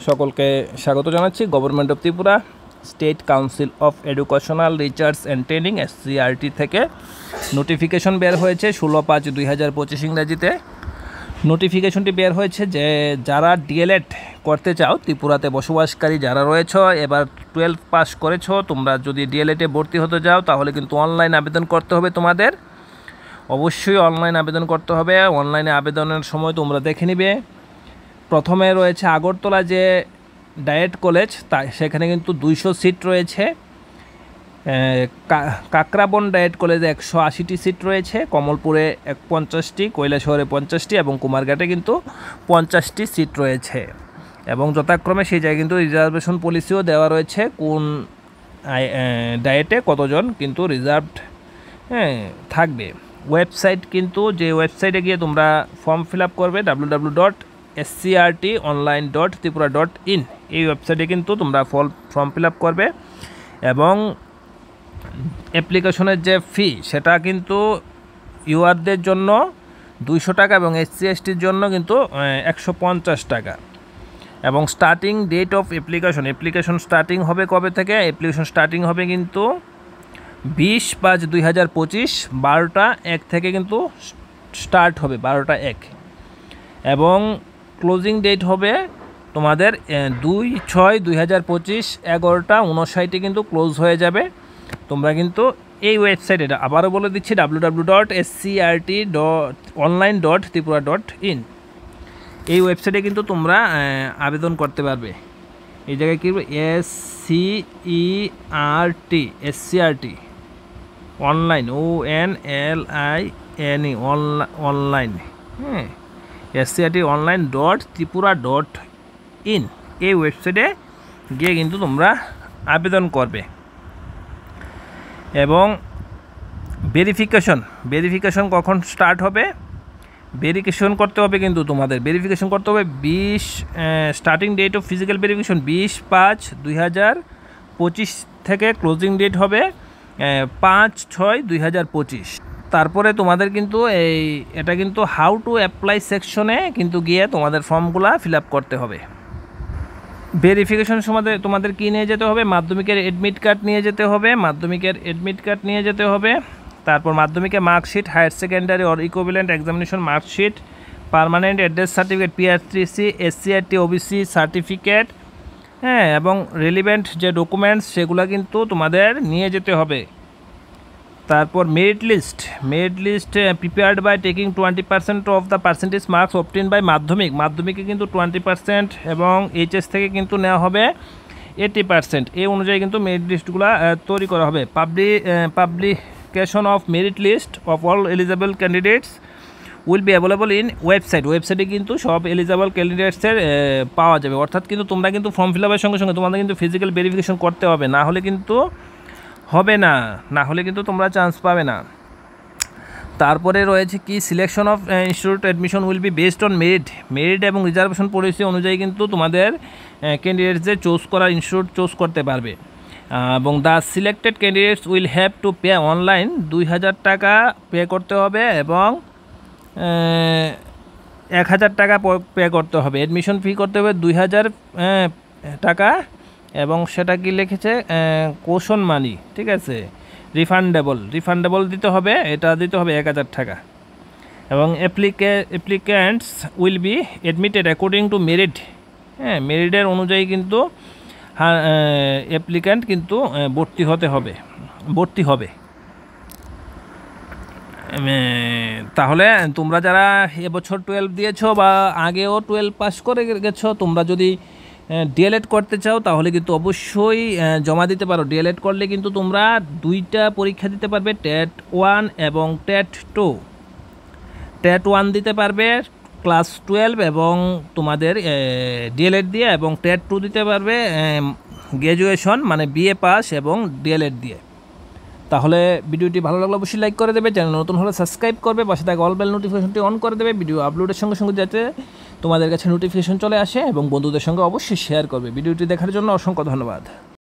সকলকে স্বাগত জানাচ্ছি। Government of Tripura state council of educational research and training SCRT থেকে নোটিফিকেশন বের হয়েছে 16/5/2025 ইংরেজিতে। নোটিফিকেশনটি বের হয়েছে যে যারা DLED করতে চাও, ত্রিপুরাতে বসবাসকারী যারা রয়েছ, এবার 12 পাস করেছ, তোমরা যদি DLED-এ ভর্তি হতে যাও তাহলে কিন্তু অনলাইন আবেদন করতে হবে। তোমাদের অবশ্যই অনলাইন আবেদন করতে হবে। অনলাইনে আবেদনের সময় তোমরা দেখে নিবে। প্রথমে রয়েছে আগরতলা যে ডায়েট কলেজ, সেখানে কিন্তু 200 সিট রয়েছে। কাকরাবন ডায়েট কলেজে 180টি সিট রয়েছে, কমলপুরে 50টি, কৈলাসহরে 50টি এবং কুমারঘাটে কিন্তু 50টি সিট রয়েছে। এবং যথাক্রমে সেই জায়গায় কিন্তু রিজার্ভেশন পলিসিও দেওয়া রয়েছে, কোন ডায়েটে কতজন কিন্তু রিজার্ভড থাকবে। ওয়েবসাইট কিন্তু যে ওয়েবসাইটে গিয়ে তোমরা ফর্ম ফিল আপ করবে www.scrtonline.tripura.in, এই ওয়েবসাইটে কিন্তু তোমরা ফর্ম ফিল আপ করবে। এবং অ্যাপ্লিকেশনের যে ফি সেটা কিন্তু ইউআরদের জন্য 200 টাকা এবং SC/STর জন্য কিন্তু 150 টাকা। এবং starting date of application starting হবে কবে থেকে? অ্যাপ্লিকেশন স্টার্টিং হবে কিন্তু 20/5/2025 12টা 1 থেকে কিন্তু স্টার্ট হবে, 12টা 1। এবং ক্লোজিং ডেট হবে তোমাদের 2/6/2025 11টা 59 কিন্তু ক্লোজ হয়ে যাবে। তোমরা কিন্তু এই ওয়েবসাইটে আবারও বলে দিচ্ছি www.scrt.online.tripura.in, এই ওয়েবসাইটে কিন্তু তোমরা আবেদন করতে পারবে। এই জায়গায় কি SCRT online ONLINE online SCRT.online.tripura.in, এই ওয়েবসাইটে গিয়ে কিন্তু তোমরা আবেদন করবে। এবং ভেরিফিকেশন কখন স্টার্ট হবে? ভেরিফিকেশন করতে হবে কিন্তু তোমাদের ভেরিফিকেশন করতে হবে starting date of physical verification 20/5/2025 থেকে ক্লোজিং ডেট হবে 5/6/2025। তারপরে তোমাদের কিন্তু এটা কিন্তু হাউ টু অ্যাপ্লাই সেকশনে কিন্তু গিয়ে তোমাদের ফর্মগুলা ফিল আপ করতে হবে। ভেরিফিকেশনের সময় তোমাদের কি নিয়ে যেতে হবে? মাধ্যমিকের অ্যাডমিট কার্ড নিয়ে যেতে হবে। তারপর মাধ্যমিকের marksheet, higher secondary or equivalent examination marksheet, permanent address certificate PR3C, SCRT OBC certificate, এবং রিলিভেন্ট যে ডকুমেন্টস সেগুলো কিন্তু তোমাদের নিয়ে যেতে হবে। তারপর merit list prepared by taking 20% of the percentage marks obtain by মাধ্যমিকে কিন্তু 20% এবং HS থেকে কিন্তু নেওয়া হবে 80%। এই অনুযায়ী কিন্তু মেরিট লিস্টগুলো তৈরি করা হবে। Publication of merit list of all eligible candidates will be available in ওয়েবসাইটে কিন্তু সব এলিজিবল ক্যান্ডিডেটসের পাওয়া যাবে। অর্থাৎ কিন্তু তোমরা কিন্তু ফর্ম ফিল আপের সঙ্গে সঙ্গে তোমাদের কিন্তু ফিজিক্যাল ভেরিফিকেশন করতে হবে, না হলে কিন্তু তোমরা চান্স পাবে না। তারপরে রয়েছে কি selection of institute admission will be based on merit এবং রিজার্ভেশন পলিসি অনুযায়ী কিন্তু তোমাদের ক্যান্ডিডেটসদের চুজ করতে পারবে। এবং the selected candidates will have to pay online 2000 টাকা পে করতে হবে এবং 1000 টাকা পে করতে হবে। অ্যাডমিশন ফি করতে হবে 2000 টাকা এবং সেটা কি লিখেছে কোশন মানি, ঠিক আছে, রিফান্ডেবল দিতে হবে, এটা দিতে হবে 1000 টাকা। এবং applicants will be admitted according to মেরিটের অনুযায়ী কিন্তু অ্যাপ্লিক্যান্ট কিন্তু ভর্তি হবে। তাহলে তোমরা যারা এবছর 12 দিয়েছো বা আগেও 12 পাস করে গেছো, তোমরা যদি DLED করতে চাও তাহলে কিন্তু অবশ্যই জমা দিতে পারো। DLED করলে কিন্তু তোমরা 2টা পরীক্ষা দিতে পারবে, TET 1 এবং TET 2। TET 1 দিতে পারবে ক্লাস 12 এবং তোমাদের DLED দিয়ে, এবং TET 2 দিতে পারবে গ্র্যাজুয়েশন মানে BA পাস এবং DLED দিয়ে। তাহলে ভিডিওটি ভালো লাগলে অবশ্যই লাইক করে দেবে, চ্যানেল নতুন হলে সাবস্ক্রাইব করবে, পাশে থাকা অল বেল নোটিফিকেশনটি অন করে দেবে, ভিডিও আপলোডের সঙ্গে সঙ্গে যাতে তোমাদের কাছে নোটিফিকেশন চলে আসে, এবং বন্ধুদের সঙ্গে অবশ্যই শেয়ার করবে। ভিডিওটি দেখার জন্য অসংখ্য ধন্যবাদ।